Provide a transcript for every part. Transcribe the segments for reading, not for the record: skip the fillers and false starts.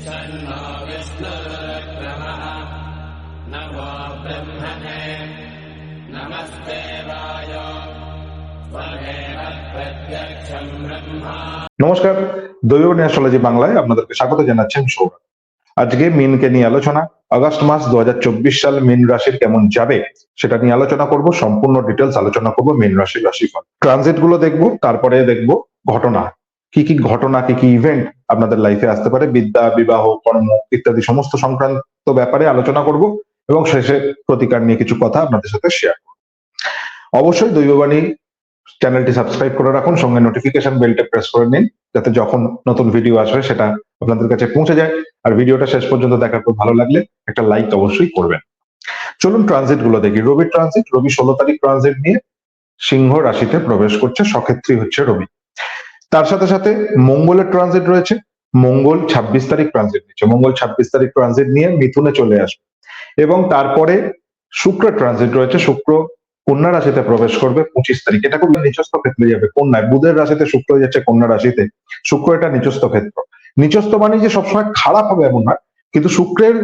शन्नो विष्णुरुक्रमः नमो ब्रह्मणे नमस्ते वायो त्वमेव प्रत्यक्षं ब्रह्मा। নমস্কার, দৈববাণী অ্যাস্ট্রোলজি বাংলায় আপনাদেরকে স্বাগত জানাচ্ছি আমি সৌরভ। আজকে মিনকে নিয়ে আলোচনা। আগস্ট মাস 2024 সাল মিন রাশির কেমন যাবে সেটা নিয়ে আলোচনা করব। সম্পূর্ণ ডিটেলস আলোচনা করব মিন রাশির রাশিফল, ট্রানজিট গুলো দেখবো, তারপরে দেখবো ঘটনা, কি কি ঘটনা, কি কি ইভেন্ট আপনাদের লাইফে আসতে পারে, বিদ্যা, বিবাহ, কর্ম ইত্যাদি সমস্ত সংক্রান্ত ব্যাপারে আলোচনা করব এবং শেষে প্রতিকার নিয়ে কিছু কথা আপনাদের সাথে শেয়ার করব। অবশ্যই দৈববাণী চ্যানেলটি সাবস্ক্রাইব করে রাখুন, সঙ্গে নোটিফিকেশন বেলটা প্রেস করে নিন যাতে যখন নতুন ভিডিও আসবে সেটা আপনাদের কাছে পৌঁছে যায়। আর ভিডিওটা শেষ পর্যন্ত দেখার পর ভালো লাগলে একটা লাইক অবশ্যই করবেন। চলুন ট্রানজিট গুলো দেখি। রবির ট্রানজিট, রবি 16 তারিখ ট্রানজিট নিয়ে সিংহ রাশিতে প্রবেশ করছে, সক্ষেত্রী হচ্ছে রবি। তার সাথে সাথে মঙ্গলের ট্রানজিট রয়েছে, মঙ্গল 26 তারিখ ট্রানজিট নিচ্ছে, মঙ্গল 26 তারিখ ট্রানজিট নিয়ে মিথুনে চলে আসবে এবং তারপরে শুক্র ট্রানজিট রয়েছে, শুক্র কন্যা রাশিতে প্রবেশ করবে 25 তারিখ। এটা খুব নিচস্থ ক্ষেত্রে যাবে কন্যায়, বুধের রাশিতে শুক্র যাচ্ছে কন্যা রাশিতে, শুক্র এটা নিচস্থ ক্ষেত্র। নিচস্থ মানে যে সবসময় খারাপ হবে এমন নয়, কিন্তু শুক্রের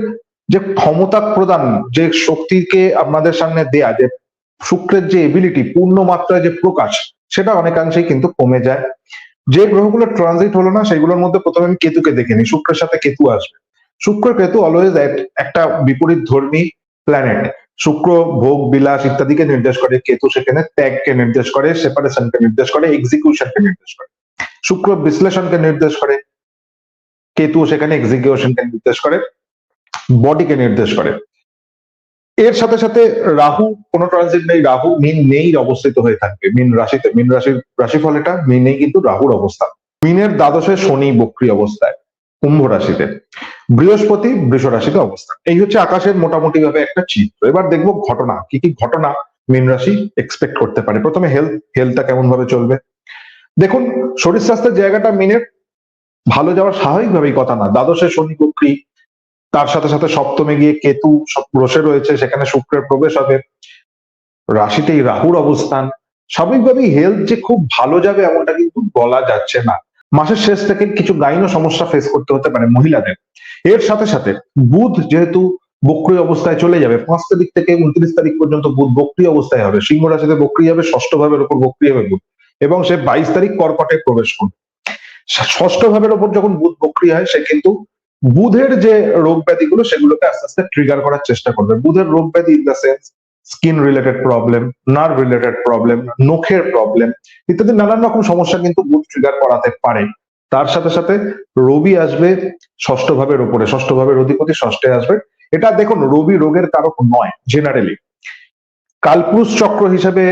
যে ক্ষমতা প্রদান, যে শক্তিকে আপনাদের সামনে দেয়া, যে শুক্রের যে এবিলিটি পূর্ণ মাত্রায় যে প্রকাশ, সেটা অনেকাংশেই কিন্তু কমে যায়। যে গ্রহগুলো ট্রানজিট হলো না সেগুলোর মধ্যে প্রথমে আমি কেতুকে দেখে নিই। শুক্রের সাথে কেতু আসবে। শুক্র কেতু অলওয়েজ একটা বিপরীত ধর্মী প্ল্যানেট। শুক্র ভোগ বিলাস ইত্যাদিকে নির্দেশ করে, কেতু সেখানে ত্যাগকে নির্দেশ করে, সেপারেশনকে নির্দেশ করে, এক্সিকিউশনকে নির্দেশ করে। শুক্র বিশ্লেষণকে নির্দেশ করে, কেতু সেখানে এক্সিকিউশনকে নির্দেশ করে, বডিকে নির্দেশ করে। এর সাথে সাথে রাহু কোনো ট্রানজিট নেই, রাহু মিন নেই অবস্থিত হয়ে থাকবে মিন রাশিতে। মিন রাশির রাশিফল এটা, মিনেই কিন্তু রাহুর অবস্থা। মিনের দ্বাদশে শনি বক্রী অবস্থায় কুম্ভ রাশিতে, বৃহস্পতি বৃষ রাশিতে অবস্থান। এই হচ্ছে আকাশের মোটামুটি ভাবে একটা চিত্র। এবার দেখবো ঘটনা, কি কি ঘটনা মীন রাশি এক্সপেক্ট করতে পারে। প্রথমে হেলথটা কেমন ভাবে চলবে দেখুন। শরীর স্বাস্থ্যের জায়গাটা মিনের ভালো যাওয়ার স্বাভাবিকভাবেই কথা না। দ্বাদশে শনি বক্রী, তার সাথে সাথে সপ্তমে গিয়ে কেতু বসে রয়েছে, সেখানে শুক্রের প্রবেশ হবে, রাশিতেই রাহুর অবস্থান। স্বাভাবিকভাবেই হেলথ যে খুব ভালো যাবে এমনটা কিন্তু বলা যাচ্ছে না। মাসের শেষ থেকে কিছু গাইনো সমস্যা ফেস করতে হতে পারে মহিলাদের। এর সাথে সাথে বুধ যেহেতু বক্রী অবস্থায় চলে যাবে, 5 তারিখ থেকে 29 তারিখ পর্যন্ত বুধ বক্রী অবস্থায় হবে, সিংহ রাশিতে বক্রী হবে, ষষ্ঠ ভাবের উপর বক্রী হবে বুধ, এবং সে 22 তারিখ কর্কটে প্রবেশ করবে। ষষ্ঠ ভাবের উপর যখন বুধ বক্রী হয়, সে কিন্তু বুধের যে রোগ ব্যাধিগুলো সেগুলোকে আস্তে আস্তে ট্রিগার করার চেষ্টা করবে। বুধের রোগ ব্যাধি in the sense skin related problem, nerve related problem, নখের প্রবলেম ইত্যাদি নানান রকম সমস্যা কিন্তু বুধ ট্রিগার করাতে পারে। তার সাথে সাথে রবি আসবে ষষ্ঠ ভাবের উপরে, ষষ্ঠ ভাবের অধিপতি ষষ্ঠে আসবে। এটা দেখুন, রবি রোগের কারক নয় জেনারেলি। কালপুরুষ চক্র হিসেবে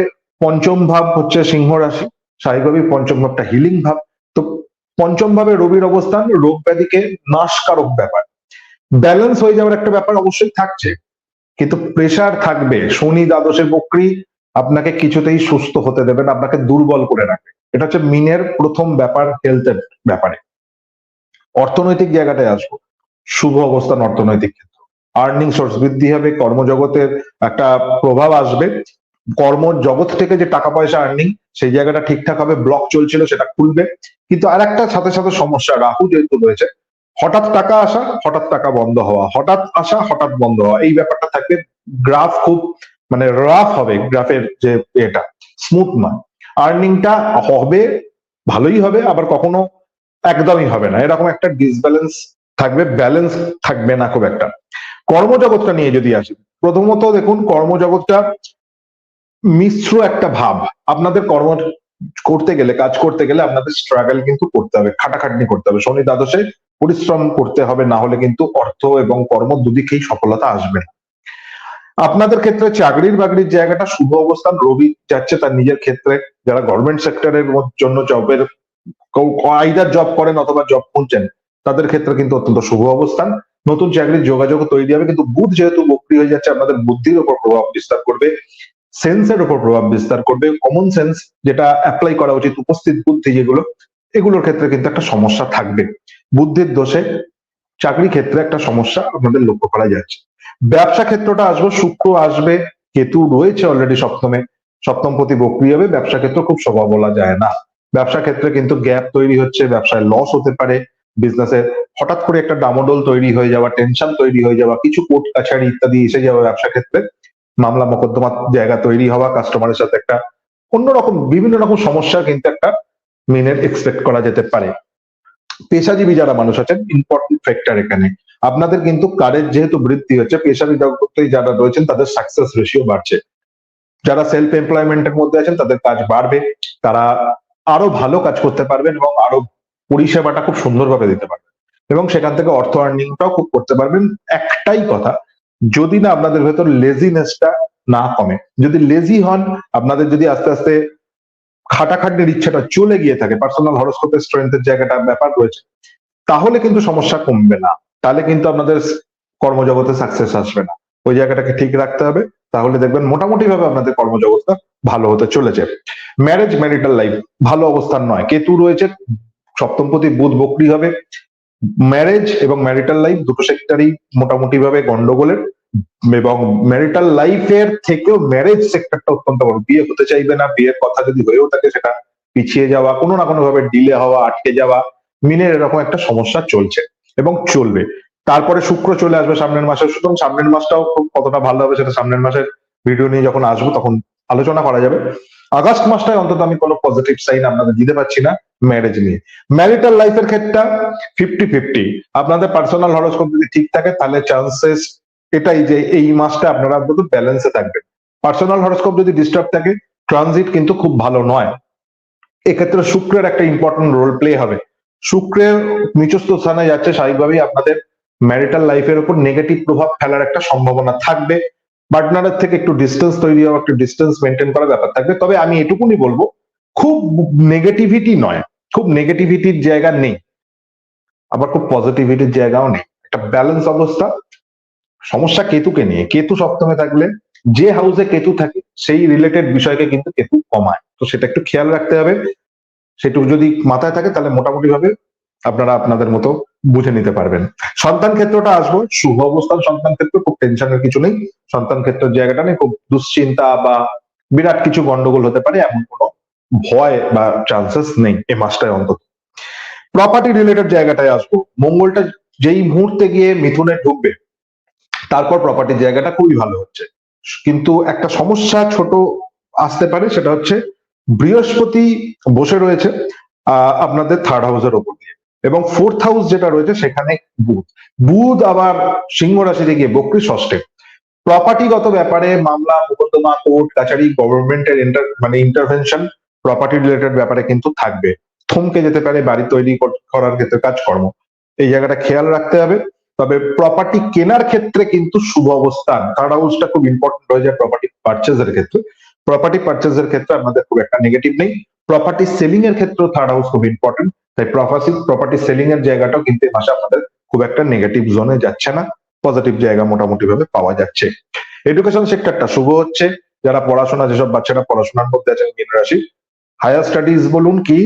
পঞ্চম ভাব হচ্ছে সিংহ রাশি, স্বাভাবিকভাবেই পঞ্চম ভাবটা হিলিং ভাব। তো পঞ্চম ভাবে রবির অবস্থান রোগ ব্যাধিকে নাশকারক ব্যাপার, ব্যালেন্স হয়ে যাওয়ার একটা ব্যাপার অবশ্যই থাকছে, কিন্তু প্রেসার থাকবে। শনি দ্বাদশে বক্রী আপনাকে কিছুতেই সুস্থ হতে দেবে না, আপনাকে দুর্বল করে রাখবে। এটা হচ্ছে মিনের প্রথম ব্যাপার হেলথের ব্যাপারে। অর্থনৈতিক জায়গাটায় আসবো, শুভ অবস্থান অর্থনৈতিক ক্ষেত্র, আর্নিং সোর্স বৃদ্ধি হবে, কর্মজগতের একটা প্রভাব আসবে, কর্মজগৎ থেকে যে টাকা পয়সা আর্নিং সেই জায়গাটা ঠিকঠাক হবে, ব্লক চলছিল সেটা খুলবে। কিন্তু আর একটা সাথে সাথে সমস্যা, রাহু যেহেতু রয়েছে, হঠাৎ টাকা আসা হঠাৎ টাকা বন্ধ হওয়া, হঠাৎ আসা হঠাৎ বন্ধ হওয়া, এই ব্যাপারটা থাকবে। গ্রাফ খুব মানে রাফ হবে, গ্রাফের যে এটা স্মুথ নয়। আর্নিংটা হবে, ভালোই হবে, আবার কখনো একদমই হবে না, এরকম একটা ডিসব্যালেন্স থাকবে, ব্যালেন্স থাকবে না খুব একটা। কর্মজগৎটা নিয়ে যদি আসি, প্রথমত দেখুন কর্মজগৎটা মিশ্র একটা ভাব। আপনাদের কর্ম করতে গেলে, কাজ করতে গেলে আপনাদের স্ট্রাগল কিন্তু করতে হবে, খাটাখাটনি করতে হবে। শনি দ্বাদশে পরিশ্রম করতে হবে, না হলে কিন্তু অর্থ এবং কর্ম দুদিকেই সফলতা আসবে না। আপনাদের ক্ষেত্রে চাকরির বাকরির জায়গাটা শুভ অবস্থান, রবি যাচ্ছে তার নিজের ক্ষেত্রে। যারা গভর্নমেন্ট সেক্টরের জন্য জবের আইদার জব করেন অথবা জব খুঁজছেন, তাদের ক্ষেত্রে কিন্তু অত্যন্ত শুভ অবস্থান। নতুন চাকরির যোগাযোগ তৈরি হবে, কিন্তু বুধ যেহেতু বক্রী হয়ে যাচ্ছে আপনাদের বুদ্ধির উপর প্রভাব বিস্তার করবে, সেন্সের উপর প্রভাব বিস্তার করবে। কমন সেন্স যেটা অ্যাপ্লাই করা উচিত, উপস্থিত বুদ্ধি যেগুলো, এগুলোর ক্ষেত্রে কিন্তু একটা সমস্যা থাকবে। বুদ্ধির দোষে চাকরি ক্ষেত্রে একটা সমস্যা আপনাদের লক্ষ্য করা যাচ্ছে। ব্যবসা ক্ষেত্রটা আসবো, শুক্র আসবে, কেতু রয়েছে অলরেডি সপ্তমে, সপ্তমপতি বক্রী হবে। ব্যবসা ক্ষেত্র খুব শোভা বলা যায় না, ব্যবসা ক্ষেত্রে কিন্তু গ্যাপ তৈরি হচ্ছে, ব্যবসায় লস হতে পারে, বিজনেসে হঠাৎ করে একটা ডামাডোল তৈরি হয়ে যাওয়া, টেনশন তৈরি হয়ে যাওয়া, কিছু কোর্ট কাছারি ইত্যাদি এসে যাওয়া, ব্যবসা ক্ষেত্রে মামলা মোকদ্দমার জায়গা তৈরি হওয়া, কাস্টমারের সাথে একটা অন্যরকম বিভিন্ন রকম সমস্যা কিন্তু একটা মিনের এক্সপেক্ট করা যেতে পারে। পেশাজীবী যারা মানুষ আছেন, ইম্পর্টেন্ট ফ্যাক্টর এখানে আপনাদের কিন্তু কারের যেহেতু বৃদ্ধি হচ্ছে, পেশাজীবী জগতে যারা রয়েছেন তাদের সাকসেস রেশিও বাড়ছে। যারা সেলফ এমপ্লয়মেন্টের মধ্যে আছেন তাদের কাজ বাড়বে, তারা আরো ভালো কাজ করতে পারবেন এবং আরো পরিষেবাটা খুব সুন্দরভাবে দিতে পারবেন এবং সেখান থেকে অর্থ আর্নিংটাও খুব করতে পারবেন। একটাই কথা, যদি না আপনাদের ভেতর লেজিনেসটা না কমে, যদি লেজি হন, আপনাদের যদি আস্তে আস্তে খাটাখাটনির ইচ্ছাটা চলে গিয়ে থাকে, পার্সোনাল হরোস্কোপের স্ট্রেংথের জায়গাটা ব্যাপার রয়েছে, তাহলে কিন্তু সমস্যা কমবে না, তাহলে কিন্তু আপনাদের কর্মজগতে সাকসেস আসবে না। ওই জায়গাটাকে ঠিক রাখতে হবে, তাহলে দেখবেন মোটামুটি ভাবে আপনাদের কর্মজগৎটা ভালো হতে চলেছে। ম্যারেজ, ম্যারিটাল লাইফ ভালো অবস্থান নয়, কেতু রয়েছে, সপ্তমপতি বুধ বকরি হবে। ম্যারেজ এবং ম্যারিটাল লাইফ দুটো সেক্টরই মোটামুটি ভাবে গন্ডগোলের, এবং ম্যারিটাল লাইফের থেকেও ম্যারেজ সেক্টরটা অত্যন্ত বড়। বিয়ে হতে চাইবে না, বিয়ের কথা যদি হয়েও থাকে সেটা পিছিয়ে যাওয়া, কোনো না কোনো ভাবে ডিলে হওয়া, আটকে যাওয়া, মিনের এরকম একটা সমস্যা চলছে এবং চলবে। তারপরে শুক্র চলে আসবে সামনের মাসে, সুতরাং সামনের মাসটাও কতটা ভালো হবে সেটা সামনের মাসের ভিডিও নিয়ে যখন আসবো তখন আলোচনা করা যাবে। আগস্ট মাসটায় অন্তত আমি কোনো পজিটিভ সাইন আপনাদের দিতে পারছি না ম্যারেজ নিয়ে। ম্যারিটাল লাইফের ক্ষেত্রে 50-50, আপনাদের পার্সোনাল হরোস্কোপ যদি ঠিক থাকে তাহলে চান্সেস এটাই যে এই মাসটা আপনারা অন্তত ব্যালেন্সে থাকবেন। পার্সোনাল হরোস্কোপ যদি ডিস্টার্ব থাকে, ট্রানজিট কিন্তু খুব ভালো নয়। এক্ষেত্রে শুক্রের একটা ইম্পর্টেন্ট রোল প্লে হবে। শুক্রের নিচস্থ স্থানে যাচ্ছে, স্বাভাবিকভাবেই আপনাদের ম্যারিটাল লাইফের উপর নেগেটিভ প্রভাব ফেলার একটা সম্ভাবনা থাকবে। পার্টনারের থেকে একটু ডিস্টেন্স তৈরি হওয়া, একটু ডিস্টেন্স মেনটেন করার ব্যাপার থাকবে। তবে আমি এটুকুনি বলবো, খুব নেগেটিভিটি নয়, খুব নেগেটিভিটির জায়গা নেই, আবার খুব পজিটিভিটির জায়গাও নেই, একটা ব্যালেন্স অবস্থা। সমস্যা কেতুকে নিয়ে, কেতু সপ্তমে থাকলে যে হাউসে কেতু থাকে সেই রিলেটেড বিষয়কে কিন্তু কেতু কমায়, তো সেটা একটু খেয়াল রাখতে হবে। সেটুকু যদি মাথায় থাকে তাহলে মোটামুটি ভাবে আপনারা আপনাদের মতো বুঝে নিতে পারবেন। সন্তান ক্ষেত্রটা আসবো, শুভ অবস্থান সন্তান ক্ষেত্র, খুব টেনশনের কিছু নেই, সন্তান ক্ষেত্রের জায়গাটা নেই, খুব দুশ্চিন্তা বা বিরাট কিছু গন্ডগোল হতে পারে এমন কোনো ভয় বা চান্সেস নেই এ মাসটায় অন্তত। প্রপার্টি রিলেটেড জায়গাটায় আসবো, মঙ্গলটা যেই মুহূর্তে গিয়ে মিথুনে ঢুকবে তারপর প্রপার্টির জায়গাটা খুবই ভালো হচ্ছে, কিন্তু একটা সমস্যা ছোট আসতে পারে, সেটা হচ্ছে বৃহস্পতি বসে রয়েছে আপনাদের থার্ড হাউসের ওপর দিয়ে, এবং ফোর্থ হাউস যেটা রয়েছে সেখানে বুধ, বুধ আবার সিংহ রাশিতে গিয়ে বক্রী ষষ্ঠে। প্রপার্টিগত ব্যাপারে মামলা মোকদ্দমা, কোর্ট কাছারি, গভর্নমেন্টের ইন্টারভেনশন প্রপার্টি রিলেটেড ব্যাপারে কিন্তু থাকবে, থমকে যেতে পারে বাড়ি তৈরি করার ক্ষেত্রে কাজকর্ম, এই জায়গাটা খেয়াল রাখতে হবে। তবে প্রপার্টি কেনার ক্ষেত্রে কিন্তু শুভ অবস্থান, থার্ড হাউসটা খুব ইম্পর্টেন্ট হয়ে যায় প্রপার্টি পারচেজের ক্ষেত্রে। প্রপার্টি পারচেজের ক্ষেত্রে আপনাদের খুব একটা নেগেটিভ নেই, প্রপার্টি সেলিং এর ক্ষেত্রে থার্ড হাউস খুব ইম্পর্টেন্ট, তাই প্রপার্টি সেলিং এর জায়গাটাও কিন্তু এই মাসে আপনাদের খুব একটা নেগেটিভ জোনে যাচ্ছে না, পজিটিভ জায়গা মোটামুটি ভাবে পাওয়া যাচ্ছে। এডুকেশন সেক্টরটা শুভ হচ্ছে, যারা পড়াশোনা, যেসব বাচ্চারা পড়াশোনার মধ্যে আছেন মীন রাশি, হায়ার স্টাডিজ বলুন কি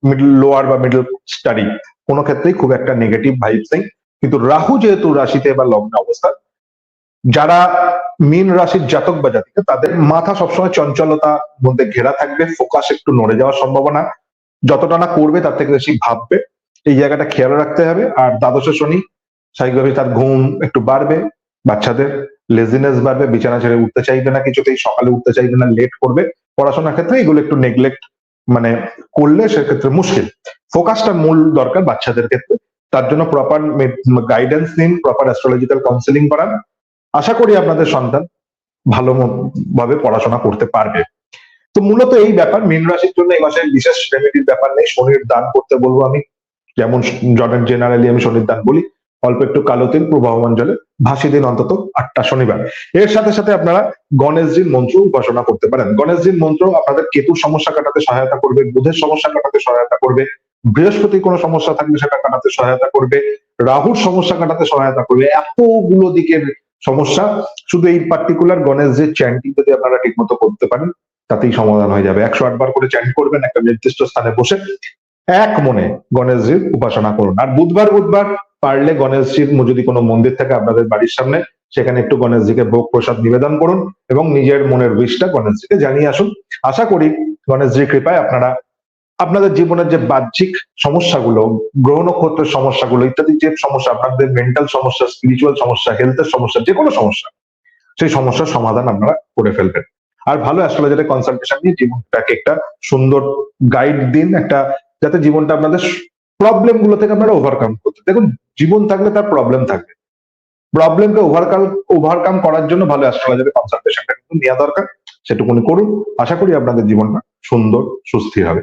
মিডল লোয়ার বা মিডল স্টাডি, কোনো ক্ষেত্রেই খুব একটা নেগেটিভ ভাইবস নেই। কিন্তু রাহু যেহেতু রাশিতে বা লগ্নে অবস্থান, যারা মীন রাশির জাতক বা জাতিকা, তাদের মাথা সবসময় চঞ্চলতার মধ্যে ঘেরা থাকবে, ফোকাস একটু নড়ে যাওয়ার সম্ভাবনা, যতটা না করবে তার থেকে বেশি ভাববে, এই জায়গাটা খেয়াল রাখতে হবে। আর দ্বাদশে শনি, স্বাভাবিকভাবে তার ঘুম একটু বাড়বে, বাচ্চাদের লেজিনেস বাড়বে, বিছানা ছেড়ে উঠতে চাইবে না, কিছুতেই সকালে উঠতে চাইবে না, লেট করবে পড়াশোনার ক্ষেত্রে, এগুলো একটু নেগলেক্ট করলে সেক্ষেত্রে মুশকিল। ফোকাসটা মূল দরকার বাচ্চাদের ক্ষেত্রে, তার জন্য প্রপার গাইডেন্স নিন, প্রপার অ্যাস্ট্রোলজিক্যাল কাউন্সিলিং করান, আশা করি আপনাদের সন্তান ভালো ভাবে পড়াশোনা করতে পারবে। তো মূলত এই ব্যাপার, মীন রাশির জন্য এই মাসে বিশেষ রেমেডির ব্যাপার নেই, শনির দান করতে বলবো আমি, যেমন জেনারেলি আমি শনির দান বলি, অল্প একটু কালো তিল প্রবাহমান জলে ভাসিয়ে দিন অন্তত 8টা শনিবার। এর সাথে সাথে আপনারা গণেশজির মন্ত্র উপাসনা করতে পারেন। গণেশজির মন্ত্র আপনাদের কেতুর সমস্যা কাটাতে সহায়তা করবে, বুধের সমস্যা কাটাতে সহায়তা করবে, বৃহস্পতির কোনো সমস্যা থাকলে সেটা কাটাতে সহায়তা করবে, রাহুর সমস্যা কাটাতে সহায়তা করবে, এতগুলো দিকের সমস্যা শুধু এই পার্টিকুলার গণেশজির চ্যান্টিং যদি আপনারা ঠিক মতো করতে পারেন তাতেই সমাধান হয়ে যাবে। 108 বার করে চ্যান্ট করবেন একটা নির্দিষ্ট স্থানে বসে, এক মনে গণেশজির উপাসনা করুন। আর বুধবার পারলে গণেশজির যদি কোনো মন্দির থাকে আপনাদের বাড়ির সামনে, সেখানে একটু গণেশজিকে ভোগ প্রসাদ নিবেদন করুন এবং নিজের মনের উইশটা গণেশজিকে জানিয়ে আসুন। আশা করি গণেশজির কৃপায় আপনারা আপনাদের জীবনের যে বাহ্যিক সমস্যাগুলো, গ্রহ নক্ষত্রের সমস্যাগুলো ইত্যাদি যে সমস্যা, আপনাদের মেন্টাল সমস্যা, স্পিরিচুয়াল সমস্যা, হেলথের সমস্যা, যে কোনো সমস্যা, সেই সমস্যার সমাধান আপনারা করে ফেলবেন। আর ভালো অ্যাস্ট্রোলজারের কনসালটেশন নিয়ে জীবনটাকে একটা সুন্দর গাইড দিন, একটা যাতে জীবনটা আপনাদের প্রবলেম গুলো থেকে আপনারা ওভারকাম করতে। দেখুন, জীবন থাকলে তার প্রবলেম থাকবে, প্রবলেমকে ওভারকাম করার জন্য ভালো অ্যাস্ট্রোলজারের কনসালটেশনটা কিন্তু নেওয়া দরকার। সেটুকুনি করুন, আশা করি আপনাদের জীবনটা সুন্দর সুস্থির হবে।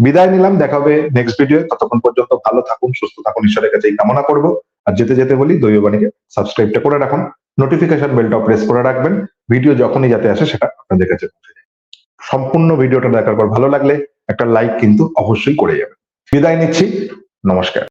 বিদায় নিলাম, দেখা হবে নেক্সট ভিডিও। ততক্ষণ পর্যন্ত ভালো থাকুন, সুস্থ থাকুন, ঈশ্বরের কাছে এই কামনা করবো। আর যেতে যেতে বলি, দৈববাণীকে সাবস্ক্রাইবটা করে রাখুন, নোটিফিকেশন বেলটা প্রেস করে রাখবেন, ভিডিও যখনই যাতে আসে সেটা আপনাদের কাছে পৌঁছে যায়। সম্পূর্ণ ভিডিওটা দেখার পর ভালো লাগলে একটা লাইক কিন্তু অবশ্যই করে যাবেন। বিদায় নিচ্ছি, নমস্কার।